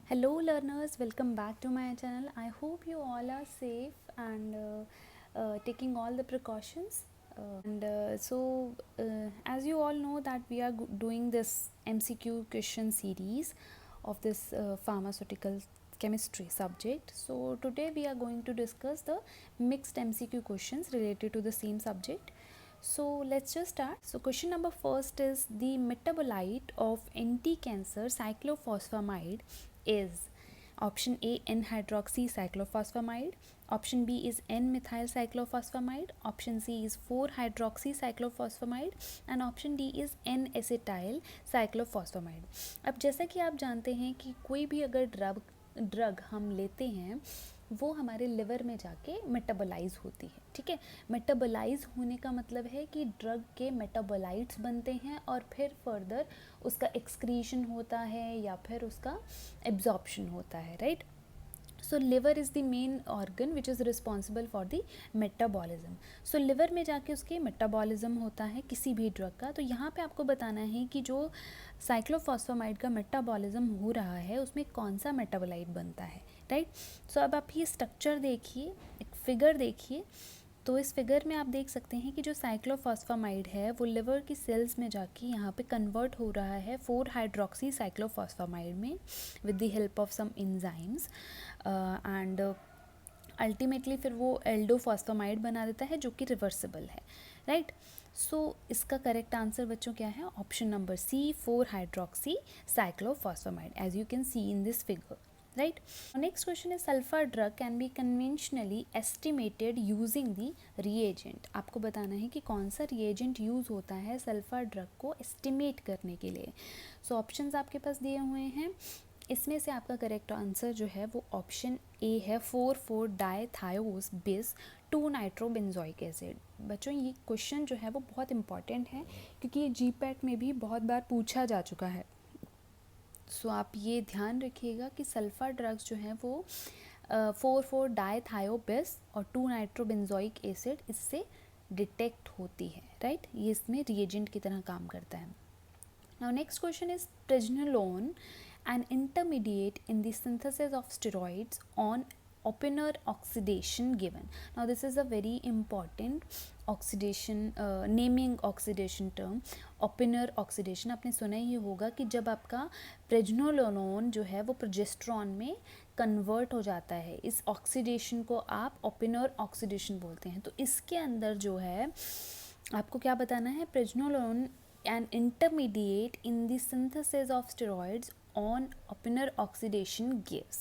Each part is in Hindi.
Hello learners, welcome back to my channel. I hope you all are safe and taking all the precautions. As you all know that we are doing this MCQ question series of this pharmaceutical chemistry subject. So today we are going to discuss the mixed MCQ questions related to the same subject. So let's just start. So question number first is the metabolite of anti-cancer cyclophosphamide is option A N-hydroxy cyclophosphamide, option B is N-methyl cyclophosphamide, option C is 4-hydroxy cyclophosphamide and option D is N-acetyl cyclophosphamide. अब जैसा कि आप जानते हैं कि कोई भी अगर ड्रग हम लेते हैं वो हमारे लिवर में जाके मेटाबोलाइज होती है, ठीक है। मेटाबोलाइज होने का मतलब है कि ड्रग के मेटाबोलाइट्स बनते हैं और फिर फर्दर उसका एक्सक्रीशन होता है या फिर उसका एब्जॉर्प्शन होता है, right. So liver is the main organ which is responsible for the metabolism. So liver में जाके उसके मेटाबॉलिज्म होता है किसी भी ड्रग का। तो यहाँ पे आपको बताना है कि जो साइक्लोफॉस्फामाइड का मेटाबॉलिज्म हो रहा है उसमें कौन सा मेटाबोलाइट बनता है, राइट। सो अब आप ये स्ट्रक्चर देखिए, एक फिगर देखिए। तो इस फिगर में आप देख सकते हैं कि जो साइक्लोफॉस्फामाइड है वो लिवर की सेल्स में जाके यहाँ पे कन्वर्ट हो रहा है 4-हाइड्रोक्सी साइक्लोफॉस्फामाइड में with the help of some enzymes and ultimately फिर वो एल्डोफॉस्फामाइड बना देता है जो कि रिवर्सिबल है, राइट। सो इसका करेक्ट आंसर बच्चों क्या है? Option number C four hydroxy cyclophosphamide as you can see in this figure, right. Next question is sulfur drug can be conventionally estimated using the reagent. आपको बताना है कि कौन सा reagent यूज़ होता है सल्फर ड्रग को एस्टिमेट करने के लिए। सो ऑप्शंस आपके पास दिए हुए हैं, इसमें से आपका करेक्ट आंसर जो है वो ऑप्शन ए है 4,4-डायथायोस बिस 2-नाइट्रोबेंजोइक एसिड। बच्चों ये क्वेश्चन जो है वो बहुत इंपॉर्टेंट है क्योंकि ये जीपैट में भी बहुत बार पूछा जा चुका है। सो आप ये ध्यान रखिएगा कि सल्फर ड्रग्स जो हैं वो 4,4-डायथायोबिस और 2-नाइट्रोबेंजोइक एसिड इससे डिटेक्ट होती है, राइट। ये इसमें रिएजेंट की तरह काम करता है। Now next question is pregnenolone an intermediate in the synthesis of steroids on Oppener oxidation given. Now this is a very important oxidation naming oxidation term. Oppener oxidation आपने सुना ही होगा कि जब आपका प्रेजनोलोन जो है वो प्रोजेस्ट्रॉन में कन्वर्ट हो जाता है, इस ऑक्सीडेशन को आप Oppener oxidation बोलते हैं। तो इसके अंदर जो है आपको क्या बताना है? प्रेजनोलोन an intermediate in the synthesis of steroids on Oppener oxidation gives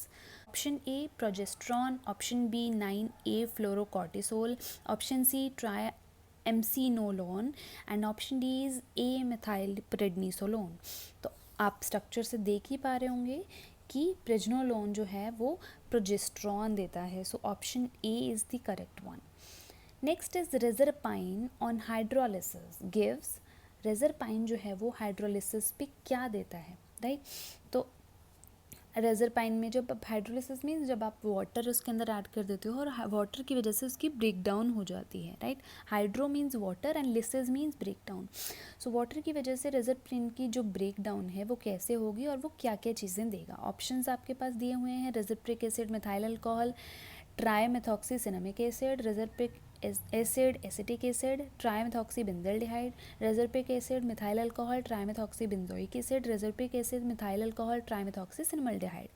option A progesterone, option B 9A fluorocortisol, option C triamcinolone and option D is A methylprednisolone। तो आप स्ट्रक्चर से देख ही पा रहे होंगे कि प्रेजनोलोन जो है वो प्रोजेस्ट्रॉन देता है। So option A is the correct one. Next is reserpine on hydrolysis gives. Reserpine जो है वो हाइड्रोलिसिस पे क्या देता है, राइट। तो रेजरपाइन में जब हाइड्रोलिसिस मीन्स जब आप वाटर उसके अंदर ऐड कर देते हो और वाटर की वजह से उसकी ब्रेक डाउन हो जाती है, right. Hydro means water and lysis means break down. So water की वजह से रेजरपाइन की जो ब्रेक डाउन है वो कैसे होगी और वो क्या क्या चीज़ें देगा। ऑप्शंस आपके पास दिए हुए हैं, reserpic acid, methyl alcohol, trimethoxycinnamic acid, reserpic acid, acetic acid, trimethoxybenzaldehyde, reserpic acid, methyl alcohol, trimethoxybenzoic acid, reserpic acid, methyl alcohol, trimethoxycinnamaldehyde.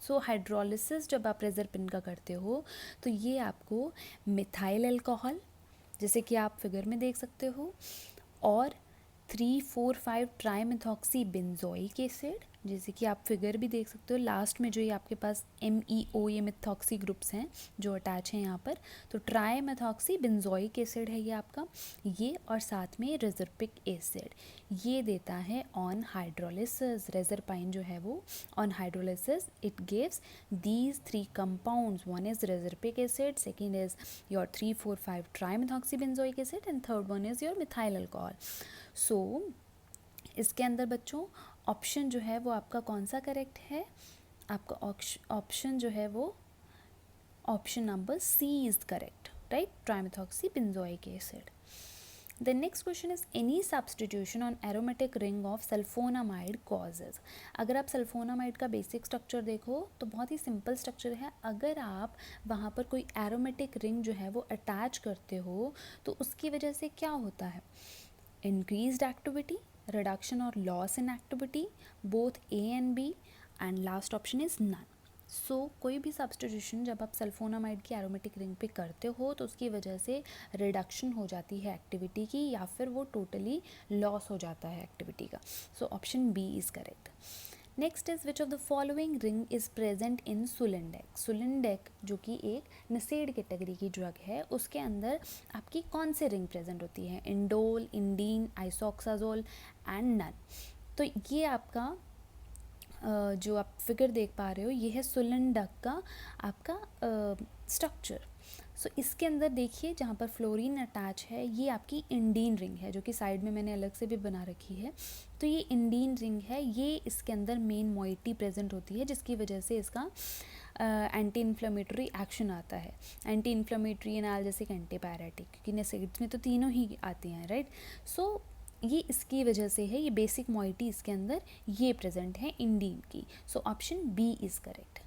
So hydrolysis जब आप रेजरपिन का करते हो तो ये आपको मिथाइल अल्कोहल जैसे कि आप फिगर में देख सकते हो और 3,4,5 ट्राईमेथॉक्सीबेंजोइक एसिड जैसे कि आप फिगर भी देख सकते हो। लास्ट में जो ये आपके पास MEO ये मिथॉक्सी ग्रुप्स हैं जो अटैच हैं यहाँ पर, तो ट्राईमेथॉक्सीबेंजोइक एसिड है ये आपका, ये और साथ में रेजरपिक एसिड ये देता है ऑन हाइड्रोलिसिस। रेजरपाइन जो है वो on hydrolysis it gives these 3 compounds, one is reserpic acid, second is your 3,4,5 trimethoxybenzoic acid and third one is your methyl alcohol. So इसके अंदर बच्चों ऑप्शन जो है वो आपका कौन सा करेक्ट है? आपका ऑप्शन जो है वो option number C is correct, right, trimethoxybenzoic acid. The next question is any substitution on aromatic ring of sulfonamide causes. अगर आप सल्फोनामाइड का बेसिक स्ट्रक्चर देखो तो बहुत ही सिंपल स्ट्रक्चर है. अगर आप वहाँ पर कोई एरोमेटिक रिंग जो है वो अटैच करते हो तो उसकी वजह से क्या होता है? इंक्रीज्ड एक्टिविटी, रिडक्शन और loss in activity, both A and B, and last option is none. So कोई भी सब्स्टिट्यूशन जब आप सल्फोनामाइड की एरोमेटिक रिंग पे करते हो तो उसकी वजह से रिडक्शन हो जाती है एक्टिविटी की, या फिर वो टोटली लॉस हो जाता है एक्टिविटी का. So option B is correct. Next is which of the following ring is present in sulindac. Sulindac जो कि एक नसेड कैटेगरी की ड्रग है, उसके अंदर आपकी कौन से रिंग प्रेजेंट होती है? Indole, indene, isoxazole and none. तो ये आपका जो आप फिगर देख पा रहे हो ये है सुलिंडक का आपका स्ट्रक्चर. सो इसके अंदर देखिए जहाँ पर फ्लोरीन अटैच है ये आपकी इंडीन रिंग है, जो कि साइड में मैंने अलग से भी बना रखी है. तो ये इंडीन रिंग है, ये इसके अंदर मेन मॉइटी प्रेजेंट होती है जिसकी वजह से इसका एंटी इन्फ्लेमेटरी एक्शन आता है. एंटी इन्फ्लेमेटरी, एनाल्जेसिक, एंटीपायरेटिक, क्योंकि नसेड्स में तो तीनों ही आती हैं, राइट. सो ये इसकी वजह से है, ये बेसिक मॉइटी इसके अंदर ये प्रेजेंट है इंडीन की. So option B is correct.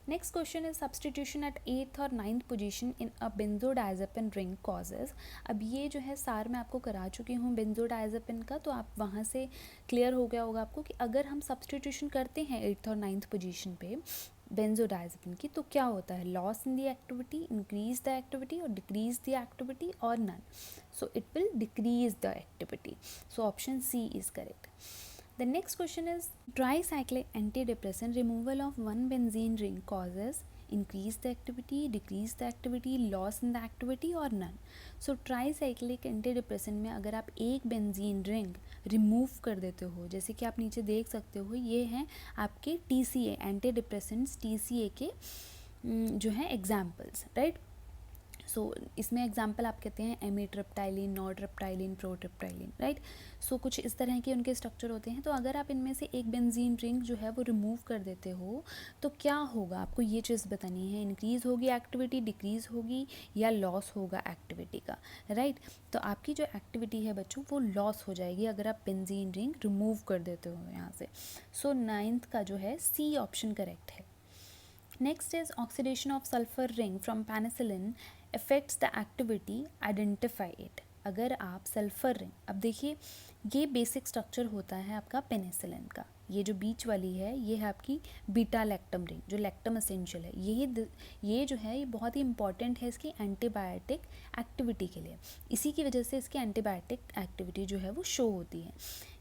Next question is substitution at 8th और 9th position in a benzodiazepine ring causes. अब ये जो है सार मैं आपको करा चुकी हूँ बेंजोडाइजेपिन का, तो आप वहाँ से क्लियर हो गया होगा आपको कि अगर हम सब्सटीट्यूशन करते हैं 8th और 9th पोजीशन पे बेंजोडाइजेपिन की तो क्या होता है? Loss in the activity, increase the activity और डिक्रीज द एक्टिविटी और none. So it will decrease the activity. So option c is correct. The next question is tricyclic antidepressant removal of one benzene ring causes increase the activity, decrease the activity, loss in the activity or none. So tricyclic antidepressant में अगर आप एक बेंजीन रिंग रिमूव कर देते हो, जैसे कि आप नीचे देख सकते हो ये हैं आपके TCA एंटी डिप्रेसेंट्स, TCA के जो हैं एग्जाम्पल्स, राइट. सो इसमें एग्जाम्पल आप कहते हैं एमीट्रिप्टाइलिन, नॉरट्रिप्टाइलिन, प्रोट्रिप्टाइलिन, राइट. सो कुछ इस तरह के उनके स्ट्रक्चर होते हैं. तो अगर आप इनमें से एक बेंजीन रिंग जो है वो रिमूव कर देते हो तो क्या होगा, आपको ये चीज़ बतानी है. इंक्रीज़ होगी एक्टिविटी, डिक्रीज़ होगी या लॉस होगा एक्टिविटी का, राइट. तो आपकी जो एक्टिविटी है बच्चों वो लॉस हो जाएगी अगर आप बेंजीन रिंग रिमूव कर देते हो यहाँ से. सो 9th का जो है सी ऑप्शन करेक्ट है. Next is oxidation of sulfur ring from penicillin affects the activity, identify it. अगर आप सल्फर रिंग, अब देखिए ये बेसिक स्ट्रक्चर होता है आपका पेनिसिलिन का. ये जो बीच वाली है ये है आपकी बीटा लैक्टम रिंग जो लैक्टम एसेंशियल है. ये जो है ये बहुत ही इंपॉर्टेंट है इसकी एंटीबायोटिक एक्टिविटी के लिए. इसी की वजह से इसकी एंटीबायोटिक एक्टिविटी जो है वो शो होती है.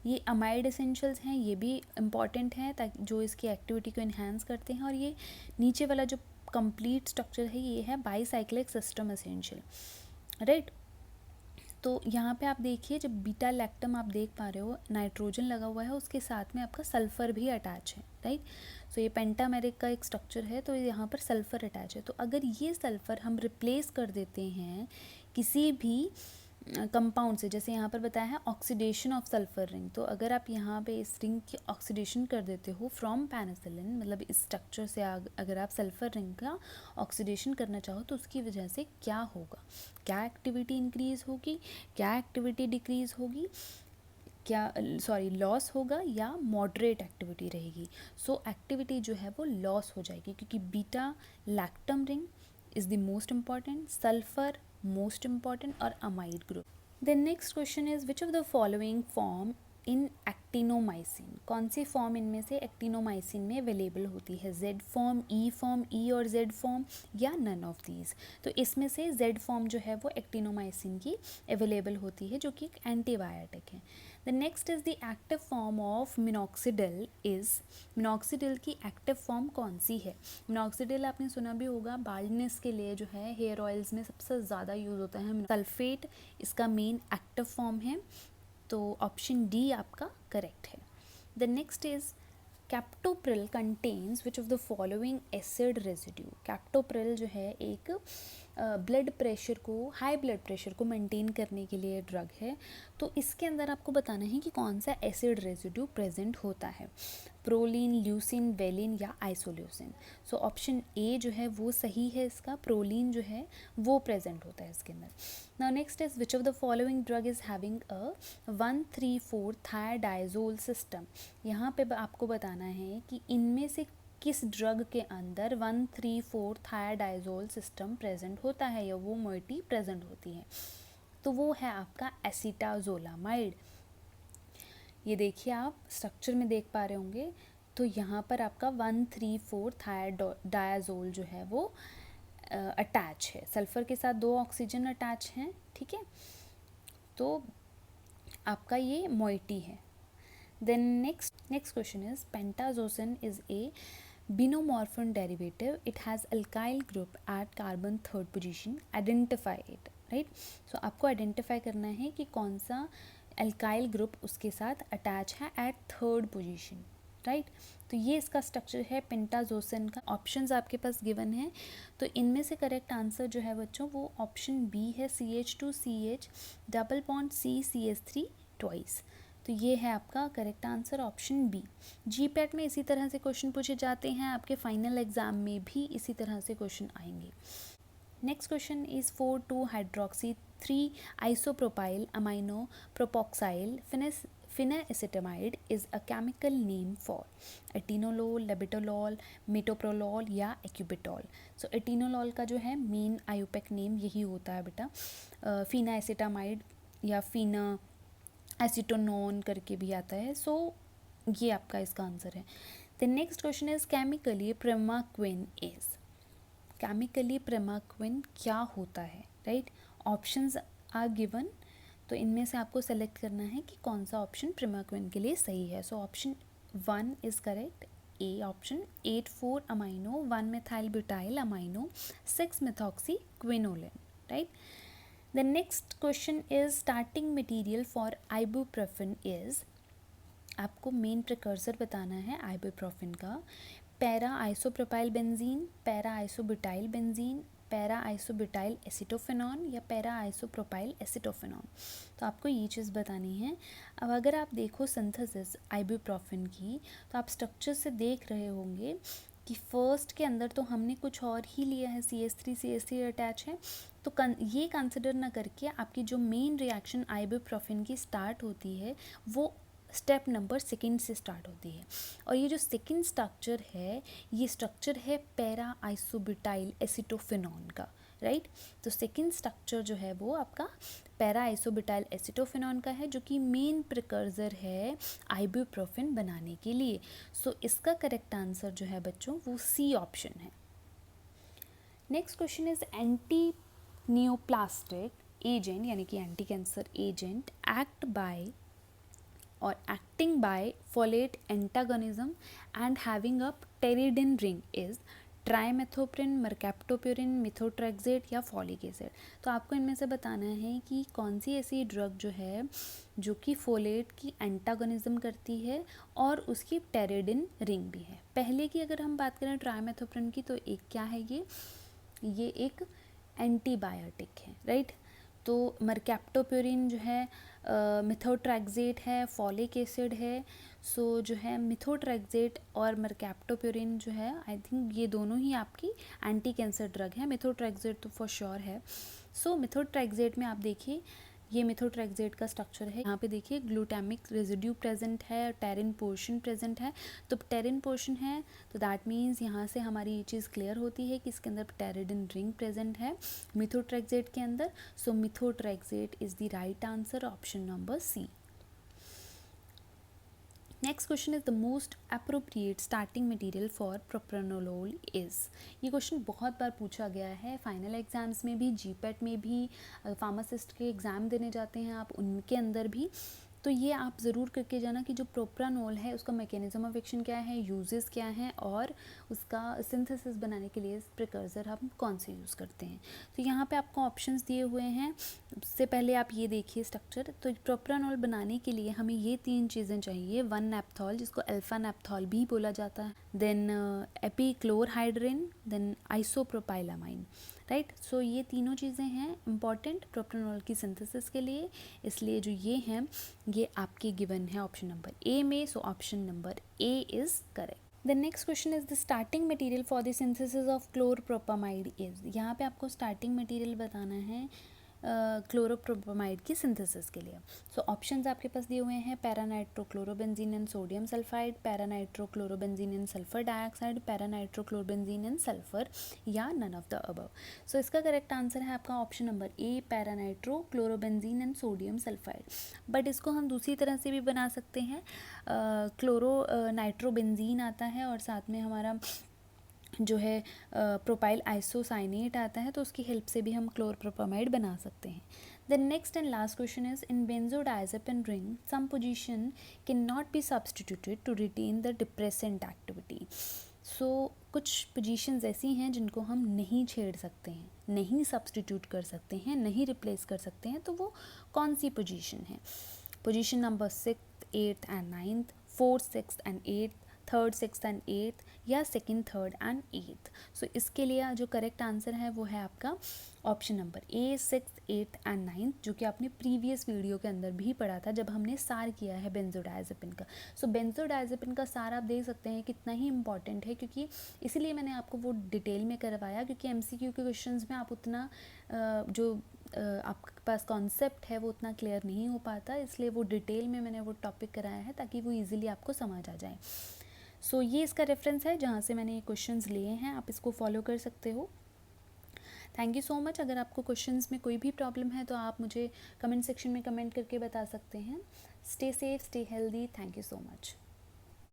ये अमाइड एसेंशियल्स हैं, ये भी इम्पॉर्टेंट हैं ताकि जो इसकी एक्टिविटी को इन्हांस करते हैं. और ये नीचे वाला जो कंप्लीट स्ट्रक्चर है ये है बाईसाइक्लिक सिस्टम एसेंशियल, राइट. तो यहाँ पे आप देखिए जब बीटा लैक्टम आप देख पा रहे हो नाइट्रोजन लगा हुआ है, उसके साथ में आपका सल्फ़र भी अटैच है, राइट. सो ये पेंटामेरिक का एक स्ट्रक्चर है, तो यहाँ पर सल्फ़र अटैच है. तो अगर ये सल्फ़र हम रिप्लेस कर देते हैं किसी भी कंपाउंड से, जैसे यहाँ पर बताया है ऑक्सीडेशन ऑफ सल्फर रिंग, तो अगर आप यहाँ पे इस रिंग की ऑक्सीडेशन कर देते हो फ्रॉम पेनिसिलिन, मतलब इस स्ट्रक्चर से अगर आप सल्फर रिंग का ऑक्सीडेशन करना चाहो तो उसकी वजह से क्या होगा? क्या एक्टिविटी इंक्रीज़ होगी, क्या एक्टिविटी डिक्रीज़ होगी, क्या लॉस होगा या मॉडरेट एक्टिविटी रहेगी. सो एक्टिविटी जो है वो लॉस हो जाएगी क्योंकि beta lactam ring is the most important, sulphur most important और amide group. Then next question is which of the following form in actinomycin. कौन सी फॉर्म इनमें से एक्टिनोमाइसिन में अवेलेबल होती है? जेड फॉर्म, ई और जेड फॉर्म या नन ऑफ दीज. तो इसमें से जेड फॉर्म जो है वो एक्टिनोमाइसिन की अवेलेबल होती है जो कि एक एंटीबायोटिक है. The next is the active form of minoxidil is. Minoxidil की एक्टिव फॉर्म कौन सी है? मिनॉक्सिडिल आपने सुना भी होगा, बाल्डनेस के लिए जो है हेयर ऑयल्स में सबसे ज़्यादा यूज़ होता है. सल्फेट इसका मेन एक्टिव फॉर्म है, तो ऑप्शन डी आपका करेक्ट है. The next is captopril contains which of the following acid residue. Captopril जो है एक ब्लड प्रेशर को, हाई ब्लड प्रेशर को मेंटेन करने के लिए ड्रग है। तो इसके अंदर आपको बताना है कि कौन सा एसिड रेजिड्यू प्रेजेंट होता है, प्रोलिन, ल्यूसिन, वेलिन या आइसोल्यूसिन। सो ऑप्शन ए जो है वो सही है, इसका प्रोलिन जो है वो प्रेजेंट होता है इसके अंदर। Now next is which of the following drug is having a 1,3,4 thiadiazole system. यहाँ पे आपको बताना है कि इनमें से किस ड्रग के अंदर 1,3,4 थायडाइजोल सिस्टम प्रेजेंट होता है या वो मोइटी प्रेजेंट होती है। तो वो है आपका एसिटाजोलामाइड। ये देखिए आप स्ट्रक्चर में देख पा रहे होंगे, तो यहाँ पर आपका 1,3,4 थायडाइजोल जो है वो अटैच है, सल्फर के साथ 2 ऑक्सीजन अटैच हैं, ठीक है। तो आपका ये मोइटी है। Then next question is pentazocine is a benzomorphan derivative, it has alkyl group at carbon 3rd position, identify it, right. So आपको आइडेंटिफाई करना है कि कौन सा अल्काइल ग्रुप उसके साथ अटैच है एट 3rd पोजीशन, राइट। तो ये इसका स्ट्रक्चर है पेंटाजोसिन का। ऑप्शंस आपके पास गिवन है, तो इनमें से करेक्ट आंसर जो है बच्चों वो ऑप्शन बी है, CH2CH double bond CCH3 twice. तो ये है आपका correct answer option b. GPAT में इसी तरह से क्वेश्चन पूछे जाते हैं, आपके फाइनल एग्जाम में भी इसी तरह से क्वेश्चन आएंगे। Next question is 4,2 hydroxy 3 isopropyl amino propoxyl phenacetamide is a chemical name for atenolol, labetalol, metoprolol या एक्यूबिटॉल। सो एटिनोलॉल का जो है मेन आयुपेक नेम यही होता है बेटा, फिनाएसिटामाइड या फिना एसिटोनोन करके भी आता है। सो ये आपका इसका आंसर है। The next question is chemically primaquine is, chemically primaquine क्या होता है, राइट। ऑप्शंस आर गिवन, तो इनमें से आपको सेलेक्ट करना है कि कौन सा ऑप्शन प्रेमाक्विन के लिए सही है। So option 1 is correct, A option, 8,4 amino 1 methyl butyl amino 6 methoxy quinoline, right. The next question is starting material for ibuprofen is, आपको मेन प्रिकर्सर बताना है आइबुप्रोफेन का, para isopropyl benzene, para isobutyl benzene, para isobutyl acetophenone या पैरा आइसोप्रोपाइल एसिटोफेनॉन। तो आपको ये चीज़ बतानी है। अब अगर आप देखो सिंथेसिस आइबुप्रोफेन की, तो आप स्ट्रक्चर से देख रहे होंगे कि फर्स्ट के अंदर तो हमने कुछ और ही लिया है, CH3 अटैच है। तो ये कंसिडर ना करके आपकी जो मेन रिएक्शन आइबुप्रोफेन की स्टार्ट होती है वो स्टेप नंबर 2 से स्टार्ट होती है। और ये जो सेकंड स्ट्रक्चर है, ये स्ट्रक्चर है पैरा आइसोब्यूटाइल एसिटोफेनॉन का, राइट। तो सेकंड स्ट्रक्चर जो है वो आपका पैरा आइसोब्यूटाइल एसिटोफेनॉन का है, जो कि मेन प्रिकर्सर है आइबुप्रोफेन बनाने के लिए। सो इसका करेक्ट आंसर जो है बच्चों वो सी ऑप्शन है। Next question is anti neoplastic agent यानी कि anti cancer agent act by और acting by folate antagonism and having a pteridine ring is trimethoprim, mercaptopurine, methotrexate या फॉलिक एसिड। तो आपको इनमें से बताना है कि कौन सी ऐसी ड्रग जो है जो कि फोलेट की एंटागोनिज्म करती है और उसकी टेरिडिन रिंग भी है। पहले की अगर हम बात करें ट्राइमेथोप्रिन की, तो एक क्या है, ये एक एंटीबायोटिक है, राइट। तो मर्कैप्टोप्यूरिन जो है मिथोट्रेक्सेट है, फॉलिक एसिड है। सो जो है मिथोट्रेक्सेट और मर्कैप्टोप्यूरिन जो है, आई थिंक ये दोनों ही आपकी एंटी कैंसर ड्रग है। मिथोट्रेक्सेट तो फॉर श्योर है। सो मिथोट्रेक्सेट में आप देखिए, ये मिथोट्रेक्सेट का स्ट्रक्चर है। यहाँ पे देखिए ग्लूटामिक रेजिड्यू प्रेजेंट है, टेरिन पोर्शन प्रेजेंट है। तो टेरिन पोर्शन है तो दैट मीन्स यहाँ से हमारी ये चीज़ क्लियर होती है कि इसके अंदर टेरिडिन रिंग प्रेजेंट है मिथोट्रेक्सेट के अंदर। So methotrexate is the right answer, option number C. Next question is the most appropriate starting material for propranolol is. ये क्वेश्चन बहुत बार पूछा गया है, फाइनल एग्जाम्स में भी, जीपैट में भी, फार्मासिस्ट के एग्ज़ाम देने जाते हैं आप उनके अंदर भी। तो ये आप ज़रूर करके जाना कि जो प्रोप्रानोल है उसका मैकेनिज्म ऑफ एक्शन क्या है, यूजेस क्या हैं और उसका सिंथेसिस बनाने के लिए प्रिकर्सर हम कौन से यूज़ करते हैं। तो यहाँ पे आपको ऑप्शंस दिए हुए हैं। उससे पहले आप ये देखिए स्ट्रक्चर। तो प्रोप्रानोल बनाने के लिए हमें ये 3 चीज़ें चाहिए, 1 नैप्थॉल जिसको अल्फा नैप्थॉल भी बोला जाता है, देन एपीक्लोरहाइड्रिन, देन आइसोप्रोपाइलामाइन। राइट। सो ये तीनों चीज़ें हैं इंपॉर्टेंट प्रोप्रानोल की सिंथेसिस के लिए, इसलिए जो ये हैं ये आपके गिवन है ऑप्शन नंबर ए में। So option number A is correct. The next question is the starting material for the synthesis of chlorpropamide is. यहाँ पे आपको स्टार्टिंग मटेरियल बताना है क्लोरोप्रोपामाइड की सिंथेसिस के लिए। सो ऑप्शंस आपके पास दिए हुए हैं paranitrochlorobenzene and sodium sulphide, paranitrochlorobenzene and sulphur dioxide, paranitrochlorobenzene and sulphur, या none of the above. So इसका करेक्ट आंसर है आपका option number A paranitrochlorobenzene and sodium sulphide. But इसको हम दूसरी तरह से भी बना सकते हैं, क्लोरो नाइट्रोबेंजीन आता है और साथ में हमारा जो है प्रोपाइल आइसोसाइनेट आता है, तो उसकी हेल्प से भी हम क्लोरप्रोपामाइड बना सकते हैं। The next and last question is in benzodiazepine ring some position can not be substituted to retain the depressant activity. So कुछ पोजीशंस ऐसी हैं जिनको हम नहीं छेड़ सकते हैं, नहीं सब्सटीट्यूट कर सकते हैं, नहीं रिप्लेस कर सकते हैं, तो वो कौन सी पोजीशन है? Position number 6th, 8th and 9th, 4th, 6th and 8th, 3rd, 6th and 8th, या 2nd, 3rd एंड 8th। सो इसके लिए जो करेक्ट आंसर है वो है आपका option number A 6th, 8th and 9th, जो कि आपने प्रीवियस वीडियो के अंदर भी पढ़ा था जब हमने सार किया है बेंजोडाइजेपिन का। सो बेंजोडाइजेपिन का सार आप देख सकते हैं कितना ही इंपॉर्टेंट है, क्योंकि इसीलिए मैंने आपको वो डिटेल में करवाया, क्योंकि MCQ के क्वेश्चंस में आप उतना जो आपके पास कॉन्सेप्ट है वो उतना क्लियर नहीं हो पाता, इसलिए वो डिटेल में मैंने वो टॉपिक कराया है ताकि वो ईजिली आपको समझ आ जाए। सो ये इसका रेफरेंस है जहाँ से मैंने ये क्वेश्चंस लिए हैं, आप इसको फॉलो कर सकते हो। Thank you so much. अगर आपको क्वेश्चंस में कोई भी प्रॉब्लम है तो आप मुझे कमेंट सेक्शन में कमेंट करके बता सकते हैं। Stay safe, stay healthy. Thank you so much.